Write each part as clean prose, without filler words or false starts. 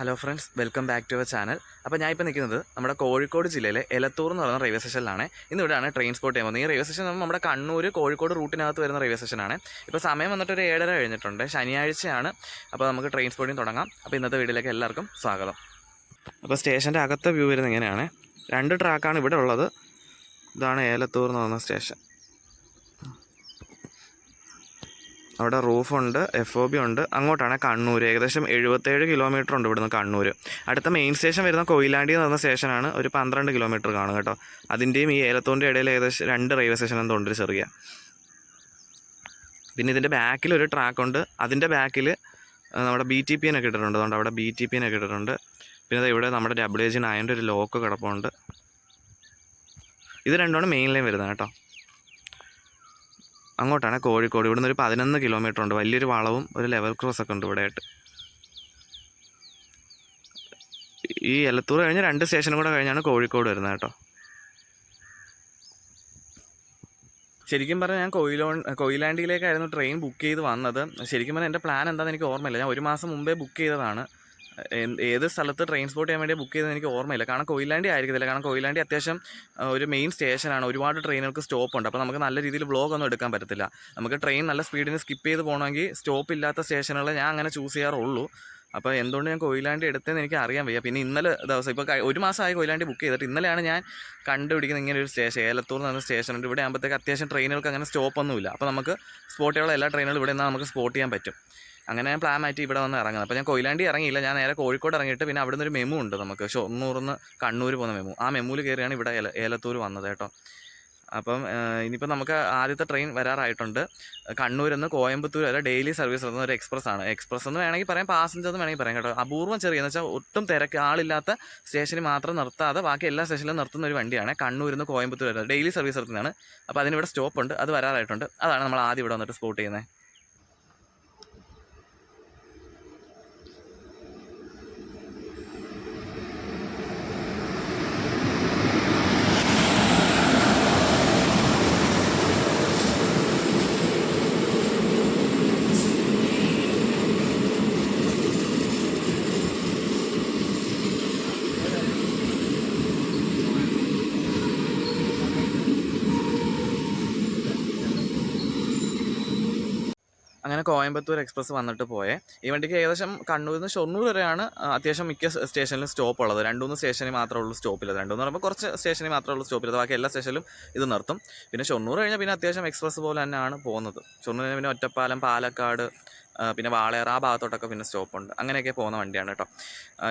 Hello friends, welcome back to our channel. അപ്പോൾ ഞാൻ ഇപ്പോൾ നിൽക്കുന്നത് നമ്മുടെ കോഴിക്കോട് ജില്ലയിലെ എലത്തൂർ എന്ന് പറയുന്ന റെയിൽവേ സ്റ്റേഷനിലാണ്. ഇന്നിവിടെയാണ് ട്രെയിൻ സ്പോട്ട് ചെയ്യാൻ പോകുന്നത്. ഈ റെയിൽവേ സ്റ്റേഷൻ നമ്മുടെ കണ്ണൂർ കോഴിക്കോട് റൂട്ടിനകത്ത് വരുന്ന റെയിൽവേ സ്റ്റേഷനാണ്. ഇപ്പോൾ സമയം വന്നിട്ട് ഒരു 7:30 കഴിഞ്ഞിട്ടുണ്ട്. ശനിയാഴ്ചയാണ്. അപ്പോൾ നമുക്ക് ട്രെയിൻ സ്പോട്ടിങ് തുടങ്ങാം. അപ്പോൾ ഇന്നത്തെ വീഡിയോയിലേക്ക് എല്ലാവർക്കും സ്വാഗതം. അപ്പോൾ സ്റ്റേഷൻ്റെ അകത്തെ വ്യൂ വരുന്നത് ഇങ്ങനെയാണ്. 2 ട്രാക്കാണ് ഇവിടെ ഉള്ളത്. ഇതാണ് ഏലത്തൂർ എന്ന് പറയുന്ന സ്റ്റേഷൻ. അവിടെ റൂഫുണ്ട്, FOB ഉണ്ട്. അങ്ങോട്ടാണ് കണ്ണൂർ. ഏകദേശം 77 കിലോമീറ്റർ ഉണ്ട് ഇവിടുന്ന് കണ്ണൂർ. അടുത്ത മെയിൻ സ്റ്റേഷൻ വരുന്ന കൊയിലാണ്ടി എന്ന് പറഞ്ഞ സ്റ്റേഷനാണ്. ഒരു 12 കിലോമീറ്റർ കാണും കേട്ടോ. അതിൻ്റെയും ഈ ഏലത്തൂരിൻ്റെ ഇടയിൽ ഏകദേശം 2 റെയിൽവേ സ്റ്റേഷൻ എന്തുകൊണ്ട് ഒരു ചെറിയ. പിന്നെ ഇതിൻ്റെ ബാക്കിൽ ഒരു ട്രാക്കുണ്ട്. അതിൻ്റെ ബാക്കിൽ നമ്മുടെ BTP ഒക്കെ ഇട്ടിട്ടുണ്ട്. അതുകൊണ്ട് അവിടെ BTP ഒക്കെ ഇട്ടിട്ടുണ്ട്. പിന്നെ ഇവിടെ നമ്മുടെ WH9 ഒരു ലോക്ക് കിടപ്പുണ്ട്. ഇത് രണ്ടുമാണ് മെയിൻ ലൈൻ വരുന്നത് കേട്ടോ. അങ്ങോട്ടാണ് കോഴിക്കോട്. ഇവിടുന്ന് ഒരു 11 കിലോമീറ്റർ ഉണ്ട്. വലിയൊരു വളവും ഒരു ലെവൽ ക്രോസ് ഒക്കെ ഉണ്ട് ഇവിടെ ആയിട്ട്. ഈ എലത്തൂർ കഴിഞ്ഞ് 2 സ്റ്റേഷനും കൂടെ കഴിഞ്ഞാണ് കോഴിക്കോട് വരുന്നത് കേട്ടോ. ശരിക്കും പറഞ്ഞാൽ ഞാൻ കൊയിലാണ്ടിയിലേക്കായിരുന്നു ട്രെയിൻ ബുക്ക് ചെയ്ത് വന്നത്. ശരിക്കും പറഞ്ഞാൽ എൻ്റെ പ്ലാൻ എന്താണെന്ന് എനിക്ക് ഓർമ്മയില്ല. ഞാൻ 1 മാസം മുമ്പേ ബുക്ക് ചെയ്തതാണ്. ഏത് സ്ഥലത്ത് ട്രെയിൻ സ്പോട്ട് ചെയ്യാൻ വേണ്ടി ബുക്ക് ചെയ്തത് എനിക്ക് ഓർമ്മയില്ല. കാരണം കൊയിലാണ്ടി ആയിരിക്കത്തില്ല. കാരണം കൊയിലാണ്ടി അത്യാവശ്യം ഒരു മെയിൻ സ്റ്റേഷനാണ്. ഒരുപാട് ട്രെയിനുകൾക്ക് സ്റ്റോപ്പുണ്ട്. അപ്പോൾ നമുക്ക് നല്ല രീതിയിൽ വ്ളോഗൊന്നും എടുക്കാൻ പറ്റത്തില്ല. നമുക്ക് ട്രെയിൻ നല്ല സ്പീഡിന് സ്കിപ്പ് ചെയ്ത് പോകണമെങ്കിൽ സ്റ്റോപ്പ് ഇല്ലാത്ത സ്റ്റേഷനുകൾ ഞാൻ അങ്ങനെ ചൂസ് ചെയ്യാറുള്ളൂ. അപ്പോൾ എന്തുകൊണ്ട് ഞാൻ കൊയിലാണ്ടി എടുത്തതെന്ന് എനിക്ക് അറിയാൻ വയ്യ. പിന്നെ ഇന്നലെ ദിവസം ഇപ്പോൾ 1 മാസമായി കൊയിലാണ്ടി ബുക്ക് ചെയ്തിട്ട്. ഇന്നലെയാണ് ഞാൻ കണ്ടുപിടിക്കുന്നത് ഇങ്ങനെ ഒരു സ്റ്റേഷൻ, ഏലത്തൂർ എന്ന് പറഞ്ഞ സ്റ്റേഷനുണ്ട്. ഇവിടെ ആകുമ്പോഴത്തേക്ക് അത്യാവശ്യം ട്രെയിനുകൾക്ക് അങ്ങനെ സ്റ്റോപ്പൊന്നുമില്ല. അപ്പോൾ നമുക്ക് സ്പോട്ട് ചെയ്യാനുള്ള എല്ലാ ട്രെയിനുകളും ഇവിടെ നിന്നാൽ നമുക്ക് സ്പോട്ട് ചെയ്യാൻ പറ്റും. അങ്ങനെ ഞാൻ പ്ലാൻ മാറ്റി ഇവിടെ വന്ന് ഇറങ്ങുന്നത്. അപ്പോൾ ഞാൻ കൊയിലാണ്ടി ഇറങ്ങിയില്ല. ഞാൻ നേരെ കോഴിക്കോട് ഇറങ്ങിയിട്ട് പിന്നെ അവിടെ നിന്നൊരു മെമു ഉണ്ട് നമുക്ക്, ഷൊർണൂറിൽ നിന്ന് കണ്ണൂർ പോകുന്ന മെമു. ആ മെമുവിൽ കയറിയാണ് ഇവിടെ ഏലത്തൂർ വന്നത് കേട്ടോ. അപ്പം ഇനിയിപ്പോൾ നമുക്ക് ആദ്യത്തെ ട്രെയിൻ വരാറായിട്ടുണ്ട്. കണ്ണൂരിൽ നിന്ന് കോയമ്പത്തൂർ വരെ ഡെയിലി സർവീസ് നടത്തുന്ന ഒരു എക്സ്പ്രസ് ആണ്. എക്സ്പ്രസ് എന്ന് വേണമെങ്കിൽ പറയാം, പാസഞ്ചർ എന്ന് വേണമെങ്കിൽ പറയാം കേട്ടോ. അപൂർവം ചെറിയെന്ന് വെച്ചാൽ ഒട്ടും ആളില്ലാത്ത സ്റ്റേഷനിൽ മാത്രം നിർത്താതെ ബാക്കി എല്ലാ സ്റ്റേഷനിലും നിർത്തുന്ന ഒരു വണ്ടിയാണ്. കണ്ണൂരിൽ നിന്ന് കോയമ്പത്തൂർ വരെ ഡെയിലി സർവീസ് നടത്തുന്നതാണ്. അപ്പോൾ അതിനിവിടെ സ്റ്റോപ്പ് ഉണ്ട്. അത് വരാറായിട്ടുണ്ട്. അതാണ് നമ്മൾ ആദ്യം ഇവിടെ വന്നിട്ട് സ്പോട്ട് ചെയ്യുന്നത്. അങ്ങനെ കോയമ്പത്തൂർ എക്സ്പ്രസ് വന്നിട്ട് പോയേ. ഈ വണ്ടിക്ക് ഏകദേശം കണ്ണൂരിൽ നിന്ന് ഷൊർണൂർ വരെയാണ് അത്യാവശ്യം മിക്ക സ്റ്റേഷനിലും സ്റ്റോപ്പ് ഉള്ളത്. 2-3 സ്റ്റേഷനിൽ മാത്രമേ ഉള്ളൂ സ്റ്റോപ്പില്ലത്. 2 എന്ന് പറയുമ്പോൾ കുറച്ച് സ്റ്റേഷനിൽ മാത്രമേ ഉള്ളൂ സ്റ്റോപ്പില്ലത്. ബാക്കി എല്ലാ സ്റ്റേഷനിലും ഇത് നിർത്തും. പിന്നെ ഷൊർണൂർ കഴിഞ്ഞാൽ പിന്നെ അത്യാവശ്യം എക്സ്പ്രസ് പോലെ തന്നെയാണ് പോകുന്നത്. ഷൊർണൂർ പിന്നെ ഒറ്റപ്പാലം, പാലക്കാട്, പിന്നെ വാളയാർ, ആ ഭാഗത്തോട്ടൊക്കെ പിന്നെ സ്റ്റോപ്പുണ്ട്. അങ്ങനെയൊക്കെ പോകുന്ന വണ്ടിയാണ് കേട്ടോ.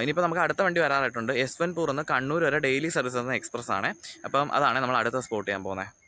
ഇനിയിപ്പോൾ നമുക്ക് അടുത്ത വണ്ടി വരാറായിട്ടുണ്ട്. യശ്വന്ത്പൂർ നിന്ന് കണ്ണൂർ വരെ ഡെയിലി സർവീസ് നടത്തുന്ന എക്സ്പ്രസ് ആണ്. അപ്പം അതാണ് നമ്മൾ അടുത്ത സ്പോട്ട് ചെയ്യാൻ പോകുന്നത്.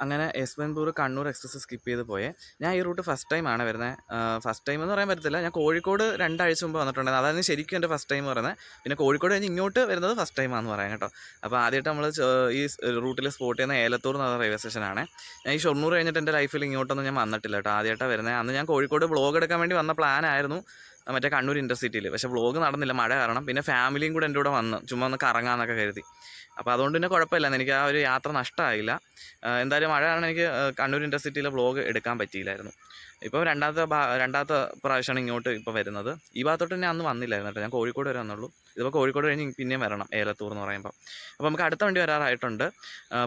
അങ്ങനെ യശ്വന്ത്പൂർ കണ്ണൂർ എക്സ്പ്രസ് സ്കിപ്പ് ചെയ്ത് പോയേ. ഞാൻ ഈ റൂട്ട് ഫസ്റ്റ് ടൈമാണ് വരുന്നത്. ഫസ്റ്റ് ടൈം എന്ന് പറയാൻ പറ്റത്തില്ല. ഞാൻ കോഴിക്കോട് 2 ആഴ്ച മുമ്പ് വന്നിട്ടുണ്ടായിരുന്നു. അതായത് ശരിക്കും എൻ്റെ ഫസ്റ്റ് ടൈം പറയുന്നത്. പിന്നെ കോഴിക്കോട് കഴിഞ്ഞ് ഇങ്ങോട്ട് വരുന്നത് ഫസ്റ്റ് ടൈമാണെന്ന് പറയാം കേട്ടോ. അപ്പോൾ ആദ്യമായിട്ട് നമ്മൾ ഈ റൂട്ടിൽ സ്പോട്ട് ചെയ്യുന്ന ഏലത്തൂർ എന്ന് പറയുന്ന റെയിൽവേ സ്റ്റേഷനാണ്. ഞാൻ ഈ ഷൊർണൂർ കഴിഞ്ഞിട്ട് എൻ്റെ ലൈഫിൽ ഇങ്ങോട്ടൊന്നും ഞാൻ വന്നിട്ടില്ല കേട്ടോ. ആദ്യമായിട്ടാണ് വരുന്നത്. അന്ന് ഞാൻ കോഴിക്കോട് വ്ളോഗ് എടുക്കാൻ വേണ്ടി വന്ന പ്ലാനായിരുന്നു, മറ്റേ കണ്ണൂർ ഇൻ്റർസിറ്റിയിൽ. പക്ഷേ വ്ളോഗ് നടന്നില്ല, മഴ കാരണം. പിന്നെ ഫാമിലിയും കൂടെ എൻ്റെ കൂടെ വന്ന് ചുമ്മാ ഒന്ന് കറങ്ങാമെന്നൊക്കെ കരുതി. അപ്പോൾ അതുകൊണ്ട് തന്നെ കുഴപ്പമില്ലായിരുന്നു. എനിക്ക് ആ ഒരു യാത്ര നഷ്ടമായില്ല. എന്തായാലും മഴ കാരണം എനിക്ക് കണ്ണൂർ ഇൻ്റർസിറ്റിയിലെ വ്ളോഗ് എടുക്കാൻ പറ്റിയില്ലായിരുന്നു. ഇപ്പോൾ രണ്ടാമത്തെ പ്രാവശ്യമാണ് ഇങ്ങോട്ട് ഇപ്പോൾ വരുന്നത്. ഈ ഭാഗത്തോട്ട് തന്നെ അന്ന് വന്നില്ലായിരുന്നു കേട്ടോ. ഞാൻ കോഴിക്കോട് വരെ വന്നുള്ളൂ. ഇതിപ്പോൾ കോഴിക്കോട് കഴിഞ്ഞ് പിന്നെയും വരണം ഏലത്തൂർ എന്ന് പറയുമ്പോൾ. അപ്പോൾ നമുക്ക് അടുത്ത വണ്ടി വരാറായിട്ടുണ്ട്.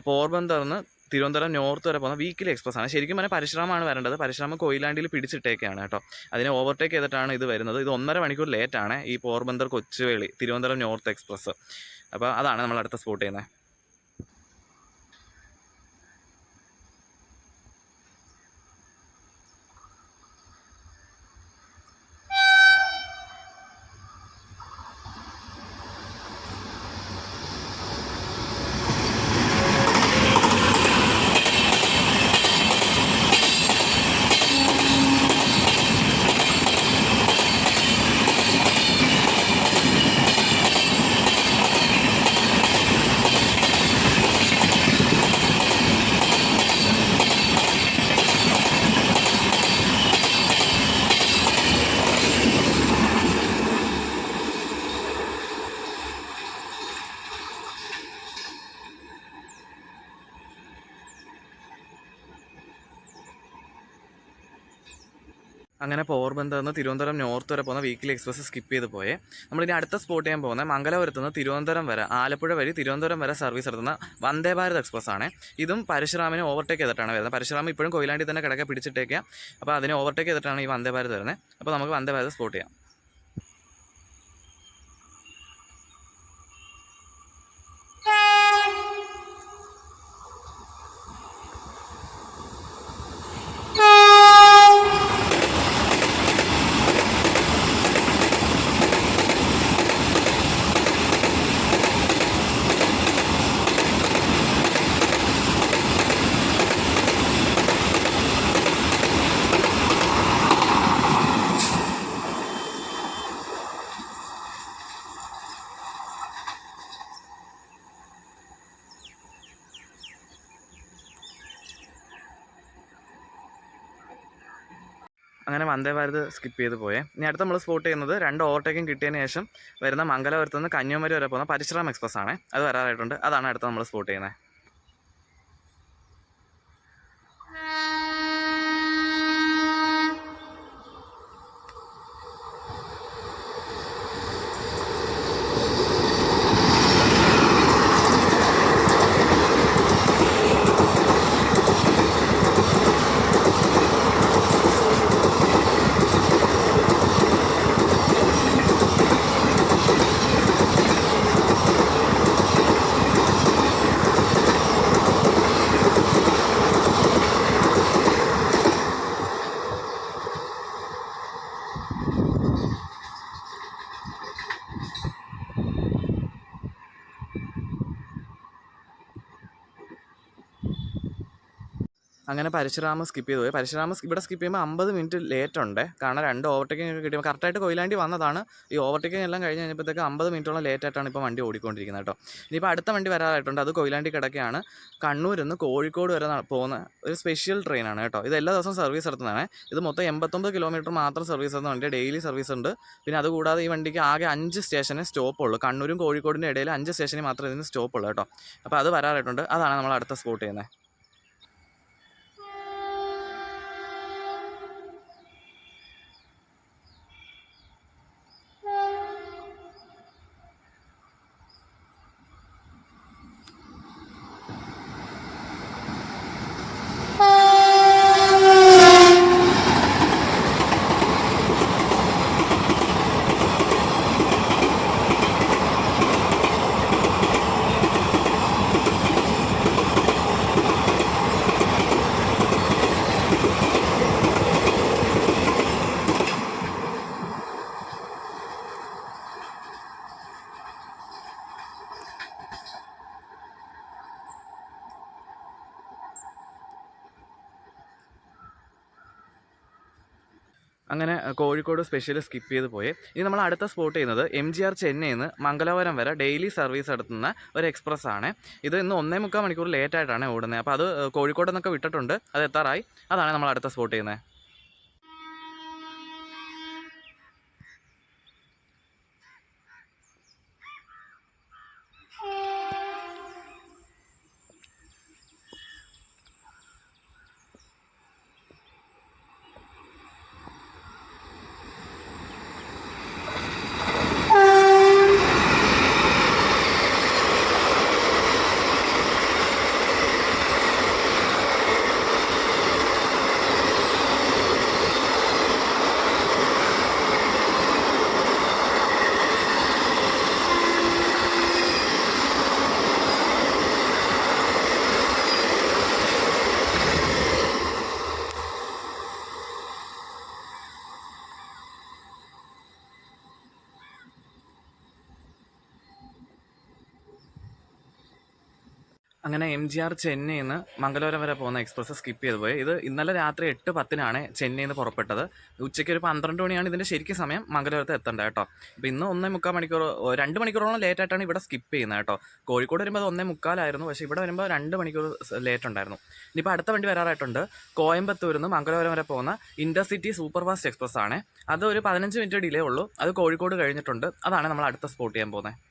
പോർബന്തറിന്ന് തിരുവനന്തപുരം നോർത്ത് വരെ പോകുന്ന വീക്കിലി എക്സ്പ്രസ് ആണ്. ശരിക്കും പറഞ്ഞാൽ പരശുറാമാണ് വരേണ്ടത്. പരശുറാമം കൊയിലാണ്ടിയിൽ പിടിച്ചിട്ടേക്കാണ് കേട്ടോ. അതിനെ ഓവർടേക്ക് ചെയ്തിട്ടാണ് ഇത് വരുന്നത്. ഇത് 1.5 മണിക്കൂർ ലേറ്റാണ് ഈ പോർബന്തർ കൊച്ചുവേളി തിരുവനന്തപുരം നോർത്ത് എക്സ്പ്രസ്. അപ്പോൾ അതാണ് നമ്മൾ അടുത്ത സ്പോട്ട് ചെയ്യുന്നത്. അങ്ങനെ പോർബന്ദറിൽ നിന്ന് തിരുവനന്തപുരം നോർത്ത് വരെ പോകുന്ന വീക്കിലി എക്സ്പ്രസ് സ്കിപ്പ് ചെയ്ത് പോയേ. നമ്മളിനി അടുത്ത സ്പോട്ട് ചെയ്യാൻ പോകുന്നത് മംഗലാപുരത്ത് നിന്ന് തിരുവനന്തപുരം വരെ, ആലപ്പുഴ വഴി തിരുവനന്തപുരം വരെ സർവീസ് നടത്തുന്ന വന്ദേ ഭാരത് എക്സ്പ്രസ് ആണ്. ഇതും പരശുറാമിനെ ഓവർടേക്ക് ചെയ്തിട്ടാണ് വരുന്നത്. പരശുറാം ഇപ്പോഴും കൊയിലാണ്ടി തന്നെ കിടക്കെ പിടിച്ചിട്ടേക്കുക. അപ്പോൾ അതിനെ ഓവർടേക്ക് ചെയ്തിട്ടാണ് ഈ വന്ദേ ഭാരത് വരുന്നത്. അപ്പോൾ നമുക്ക് വന്ദേ ഭാരത് സ്പോട്ട് ചെയ്യാം. അങ്ങനെ വന്ദേ ഭാരത് സ്കിപ്പ് ചെയ്ത് പോയേ. ഇനി അടുത്ത് നമ്മൾ സ്പോട്ട് ചെയ്യുന്നത് 2 ഓവർടേക്കും കിട്ടിയതിന് ശേഷം വരുന്ന മംഗലാപുരത്ത് നിന്ന് കന്യാകുമാരി വരെ പോകുന്ന പരശുറാം എക്സ്പ്രസ് ആണ്. അത് വരാറായിട്ടുണ്ട്. അതാണ് അടുത്ത് നമ്മൾ സ്പോട്ട് ചെയ്യുന്നത്. അങ്ങനെ പരശുരാമ സ്കിപ്പ് ചെയ്ത് പോയി. പരശുരാമ ഇവിടെ സ്കിപ്പ് ചെയ്യുമ്പോൾ 50 മിനിറ്റ് ലേറ്റ് ഉണ്ട്. കാരണം 2 ഓവർടേക്കിംഗ് കിട്ടിയപ്പോൾ കറക്റ്റായിട്ട് കൊയിലാണ്ടി വന്നതാണ്. ഈ ഓവർടേക്കിംഗ് എല്ലാം കഴിഞ്ഞ് കഴിഞ്ഞപ്പോഴത്തേക്ക് 50 മിനിറ്റോളം ലേറ്റ് ആയിട്ടാണ് ഇപ്പോൾ വണ്ടി ഓടിക്കൊണ്ടിരിക്കുന്നത് കേട്ടോ. ഇനിയിപ്പോൾ അടുത്ത വണ്ടി വരാറായിട്ടുണ്ട്. അത് കൊയിലാണ്ടി കിടക്കുകയാണ്. കണ്ണൂരിൽ നിന്ന് കോഴിക്കോട് വരെ പോകുന്ന ഒരു സ്പെഷ്യൽ ട്രെയിനാണ് കേട്ടോ. ഇത് എല്ലാ ദിവസവും സർവീസ് നടത്തുന്നതാണ്. ഇത് മൊത്തം 89 കിലോമീറ്റർ മാത്രം സർവീസ് നടത്തുന്ന വണ്ടി. ഡെയിലി സർവീസ് ഉണ്ട്. പിന്നെ അതുകൂടാതെ ഈ വണ്ടിക്ക് ആകെ 5 സ്റ്റേഷനെ സ്റ്റോപ്പുള്ളൂ. കണ്ണൂരും കോഴിക്കോടിൻ്റെ ഇടയിൽ 5 സ്റ്റേഷനിൽ മാത്രമേ ഇതിന് സ്റ്റോപ്പുള്ളൂ കേട്ടോ. അപ്പോൾ അത് വരാറായിട്ടുണ്ട്. അതാണ് നമ്മൾ അടുത്ത സ്പോട്ട് ചെയ്യുന്നത്. അങ്ങനെ കോഴിക്കോട് സ്പെഷ്യൽ സ്കിപ്പ് ചെയ്ത് പോയി. ഇനി നമ്മൾ അടുത്ത സ്പോട്ട് ചെയ്യുന്നത് MGR ചെന്നൈയിൽ നിന്ന് മംഗലാപുരം വരെ ഡെയിലി സർവീസ് നടത്തുന്ന ഒരു എക്സ്പ്രസ് ആണ്. ഇത് ഇന്ന് 1.25 മണിക്കൂർ ലേറ്റ് ആയിട്ടാണ് ഓടുന്നത്. അപ്പോൾ അത് കോഴിക്കോട് നിന്നൊക്കെ വിട്ടിട്ടുണ്ട്. അത് എത്താറായി. അതാണ് നമ്മൾ അടുത്ത സ്പോട്ട് ചെയ്യുന്നത്. അങ്ങനെ MGR ചെന്നൈയിൽ നിന്ന് മംഗലാപുരം വരെ പോകുന്ന എക്സ്പ്രസ് സ്കിപ്പ് ചെയ്ത് പോയി. ഇത് ഇന്നലെ രാത്രി 8:10 ചെന്നൈയിൽ നിന്ന് പുറപ്പെട്ടത്. ഉച്ചയ്ക്ക് ഒരു 12 മണിയാണ് ഇതിൻ്റെ ശരിക്കും സമയം മംഗലാപുരത്ത് എത്തേണ്ടത് കേട്ടോ. അപ്പോൾ ഇന്ന് 1.25 മണിക്കൂർ 2 മണിക്കൂറോളം ലേറ്റ് ആയിട്ടാണ് ഇവിടെ സ്കിപ്പ് ചെയ്യുന്നത് കേട്ടോ. കോഴിക്കോട് വരുമ്പോൾ അത് 1.25 പക്ഷേ ഇവിടെ വരുമ്പോൾ 2 മണിക്കൂർ ലേറ്റ് ഉണ്ടായിരുന്നു. ഇനിയിപ്പോൾ അടുത്ത വണ്ടി വരാറായിട്ടുണ്ട്. കോയമ്പത്തൂരിൽ നിന്ന് മംഗലാപുരം വരെ പോകുന്ന ഇൻ്റർസിറ്റി സൂപ്പർ ഫാസ്റ്റ് എക്സ്പ്രസ് ആണ്. അത് ഒരു 15 മിനിറ്റ് ഡിലേ ഉള്ളൂ. അത് കോഴിക്കോട് കഴിഞ്ഞിട്ടുണ്ട്. അതാണ് നമ്മൾ അടുത്ത സ്പോട്ട് ചെയ്യാൻ പോകുന്നത്.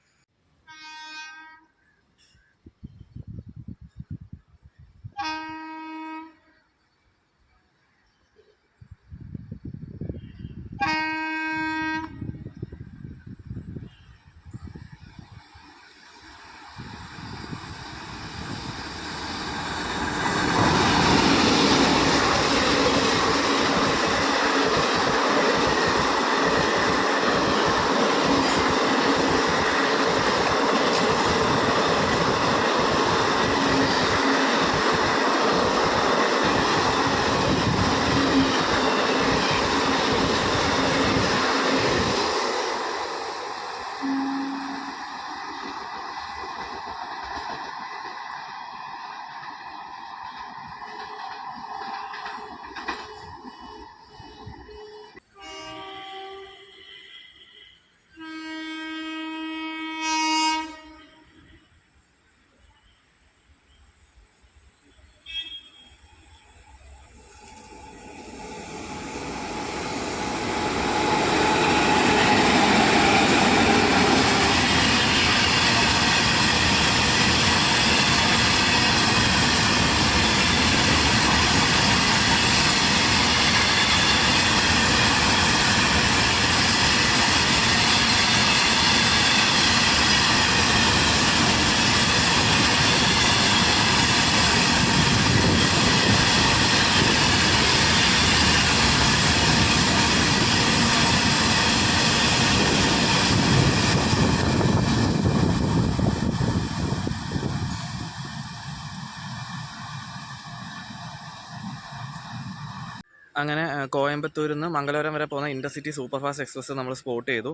അങ്ങനെ കോയമ്പത്തൂരിൽ നിന്ന് മംഗലാപുരം വരെ പോകുന്ന ഇൻ്റർസിറ്റി സൂപ്പർ ഫാസ്റ്റ് എക്സ്പ്രസ് നമ്മൾ സ്പോട്ട് ചെയ്തു.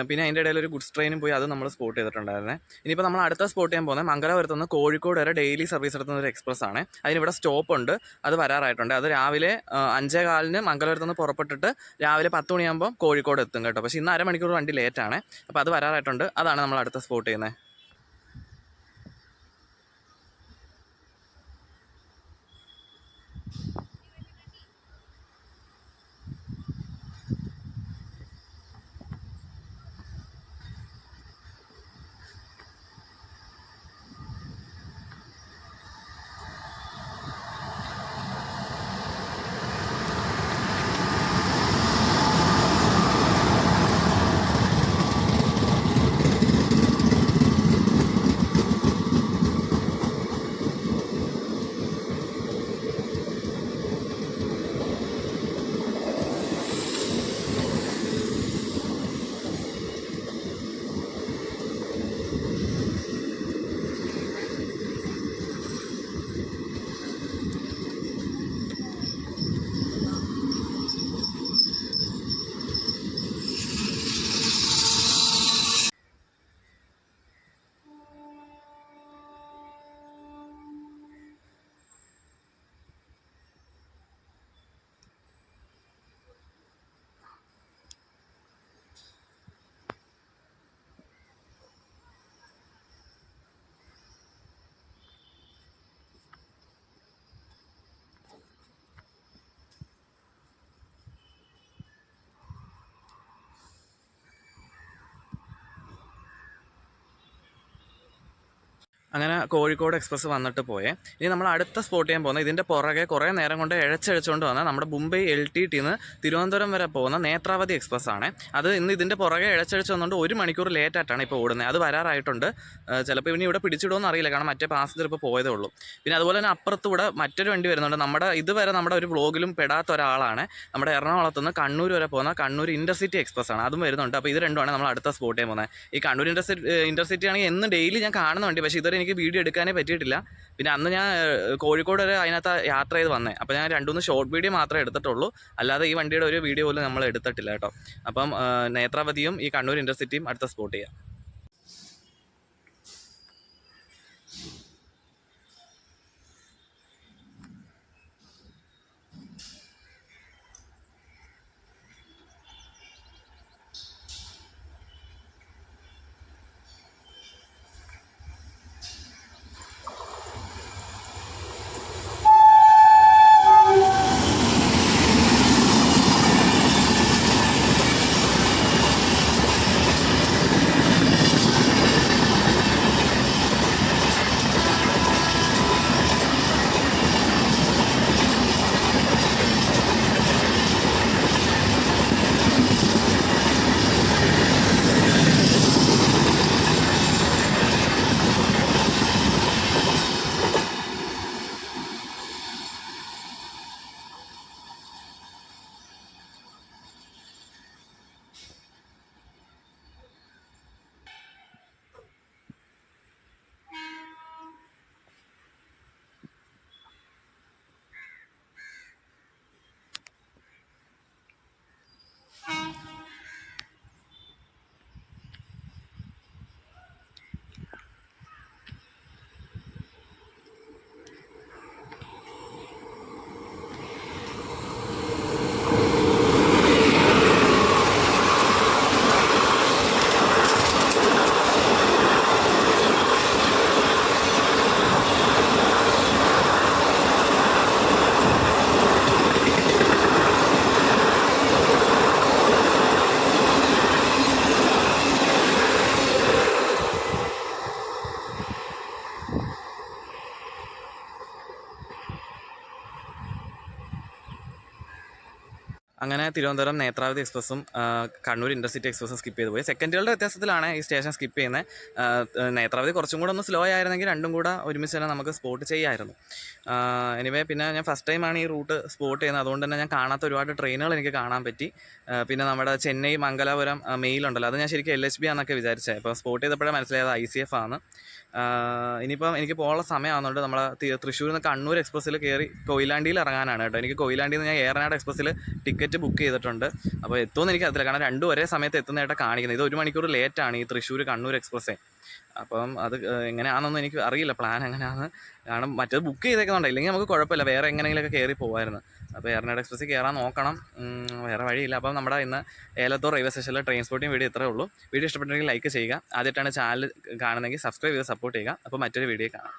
പിന്നെ അതിൻ്റെ ഇടയിൽ ഒരു ഗുഡ്സ് ട്രെയിനും പോയി, അത് നമ്മൾ സ്പോട്ട് ചെയ്തിട്ടുണ്ടായിരുന്നേ. ഇനിയിപ്പോൾ നമ്മൾ അടുത്ത സ്പോട്ട് ചെയ്യാൻ പോകുന്നത് മംഗലാപുരത്ത് നിന്ന് കോഴിക്കോട് വരെ ഡെയിലി സർവീസ് നടത്തുന്ന ഒരു എക്സ്പ്രസ് ആണ്. അതിനിവിടെ സ്റ്റോപ്പുണ്ട്, അത് വരാറായിട്ടുണ്ട്. അത് രാവിലെ 5:15 മംഗലാപുരത്ത് നിന്ന് പുറപ്പെട്ടിട്ട് രാവിലെ 10 മണിയാകുമ്പോൾ കോഴിക്കോട് എത്തും കേട്ടോ. പക്ഷേ ഇന്ന് അരമണിക്കൂർ വണ്ടി ലേറ്റാണ്. അപ്പോൾ അത് വരാറായിട്ടുണ്ട്. അതാണ് നമ്മൾ അടുത്ത സ്പോട്ട് ചെയ്യുന്നത്. അങ്ങനെ കോഴിക്കോട് എക്സ്പ്രസ് വന്നിട്ട് പോയേ. ഇനി നമ്മൾ അടുത്ത സ്പോട്ട് ചെയ്യാൻ പോകുന്നത് ഇതിൻ്റെ പുറകെ കുറേ നേരം കൊണ്ട് ഇഴച്ചഴിച്ചുകൊണ്ട് വന്ന നമ്മുടെ മുംബൈ LTTന്ന് തിരുവനന്തപുരം വരെ പോകുന്ന നേത്രാവതി എക്സ്പ്രസ് ആണ്. അത് ഇന്ന് ഇതിൻ്റെ പുറകെ ഇഴച്ചഴിച്ച് വന്നുകൊണ്ട് 1 മണിക്കൂർ ലേറ്റായിട്ടാണ് ഇപ്പോൾ ഓടുന്നത്. അത് വരാറായിട്ടുണ്ട്. ചിലപ്പോൾ ഇനി ഇവിടെ പിടിച്ചിടുമെന്ന് അറിയില്ല, കാരണം മറ്റേ പാസഞ്ചർ ഇപ്പോൾ പോയതേ ഉള്ളൂ. പിന്നെ അതുപോലെ തന്നെ അപ്പുറത്തൂടെ മറ്റൊരു വണ്ടി വരുന്നുണ്ട്. ഇതുവരെ നമ്മുടെ ഒരു വ്ളോഗിലും പെടാത്ത ഒരാളാണ്. നമ്മുടെ എറണാകുളത്ത് നിന്ന് കണ്ണൂർ വരെ പോകുന്ന കണ്ണൂർ ഇൻ്റർസിറ്റി എക്സ്പ്രസ് ആണ്. അതും വരുന്നുണ്ട്. അപ്പോൾ ഇത് രണ്ടുമാണ് നമ്മൾ അടുത്ത സ്പോട്ട് ചെയ്യാൻ പോകുന്നത്. ഈ കണ്ണൂർ ഇൻ്റർസിറ്റി ആണെങ്കിൽ എന്നും ഡെയിലി ഞാൻ കാണുന്ന വണ്ടി, പക്ഷേ ഇതുവരെ എനിക്ക് വീഡിയോ എടുക്കാനേ പറ്റിയിട്ടില്ല. പിന്നെ അന്ന് ഞാൻ കോഴിക്കോട് വരെ അതിനകത്ത് യാത്ര ചെയ്ത് വന്നേ. അപ്പോൾ ഞാൻ 2-3 ഷോർട്ട് വീഡിയോ മാത്രമേ എടുത്തിട്ടുള്ളൂ, അല്ലാതെ ഈ വണ്ടിയുടെ ഒരു വീഡിയോ പോലും നമ്മൾ എടുത്തിട്ടില്ല കേട്ടോ. അപ്പം നേത്രാവതിയും ഈ കണ്ണൂർ ഇൻ്റർസിറ്റിയും അടുത്ത സ്പോട്ട് ചെയ്യാം. അങ്ങനെ തിരുവനന്തപുരം നേത്രാവതി എക്സ്പ്രസ്സും കണ്ണൂർ ഇൻ്റർസിറ്റി എക്സ്പ്രസ്സും സ്കിപ്പ് ചെയ്ത് പോയി. സെക്കൻഡുകളുടെ വ്യത്യാസത്തിലാണ് ഈ സ്റ്റേഷൻ സ്കിപ്പ് ചെയ്യുന്നത്. നേത്രാവതി കുറച്ചും കൂടെ ഒന്ന് സ്ലോ ആയിരുന്നെങ്കിൽ രണ്ടും കൂടെ ഒരുമിച്ച് തന്നെ നമുക്ക് സ്പോട്ട് ചെയ്യാമായിരുന്നു. എനിവേ പിന്നെ ഞാൻ ഫസ്റ്റ് ടൈമാണ് ഈ റൂട്ട് സ്പോട്ട് ചെയ്യുന്നത്. അതുകൊണ്ട് തന്നെ ഞാൻ കാണാത്ത ഒരുപാട് ട്രെയിനുകൾ എനിക്ക് കാണാൻ പറ്റി. പിന്നെ നമ്മുടെ ചെന്നൈ മംഗലാപുരം മെയിലുണ്ടല്ലോ, അത് ഞാൻ ശരിക്കും LHB ആണെന്നൊക്കെ വിചാരിച്ചത്. ഇപ്പോൾ സ്പോട്ട് ചെയ്തപ്പോഴേ മനസ്സിലായത് ICF ആണ്. ഇനിയിപ്പം എനിക്ക് പോകാനുള്ള സമയമാകുന്നുണ്ട്. നമ്മളെ തൃശ്ശൂരിൽ നിന്ന് കണ്ണൂർ എക്സ്പ്രസ്സിൽ കയറി കൊയിലാണ്ടിയിൽ ഇറങ്ങാനാണ് കേട്ടോ. എനിക്ക് കൊയിലാണ്ടിയിൽ നിന്ന് ഞാൻ ഏറനാട് എക്സ്പ്രസ്സിൽ ടിക്കറ്റ് ബുക്ക് ചെയ്തിട്ടുണ്ട്. അപ്പോൾ എത്തുമെന്ന് എനിക്ക് അറിയത്തില്ല, കാരണം രണ്ടും ഒരേ സമയത്ത് എത്തുന്നതായിട്ട് കാണിക്കുന്നത്. ഇത് 1 മണിക്കൂർ ലേറ്റാണ് ഈ തൃശ്ശൂർ കണ്ണൂർ എക്സ്പ്രസ്സേ. അപ്പം അത് എങ്ങനെയാണെന്നൊന്നും എനിക്ക് അറിയില്ല, പ്ലാൻ എങ്ങനെയാണ്. കാരണം മറ്റേത് ബുക്ക് ചെയ്തേക്കുന്നുണ്ട്, ഇല്ലെങ്കിൽ നമുക്ക് കുഴപ്പമില്ല, വേറെ എങ്ങനെയെങ്കിലുമൊക്കെ കയറി പോകുമായിരുന്നു. അപ്പോൾ ഏറനാട് എക്സ്പ്രസ്സിൽ കയറാൻ നോക്കണം, വേറെ വഴിയില്ല. അപ്പം നമ്മുടെ ഇന്ന് ഏലത്തൂർ റെയിൽവേ സ്റ്റേഷനിലെ ട്രെയിൻ സ്പോട്ടിങ് വീഡിയോ ഇത്രയേ ഉള്ളൂ. വീഡിയോ ഇഷ്ടപ്പെട്ടെങ്കിൽ ലൈക്ക് ചെയ്യുക. ആദ്യമായിട്ടാണ് ചാനൽ കാണുന്നതെങ്കിൽ സബ്സ്ക്രൈബ് ചെയ്ത് സപ്പോർട്ട് ചെയ്യുക. അപ്പോൾ മറ്റൊരു വീഡിയോ കാണാം.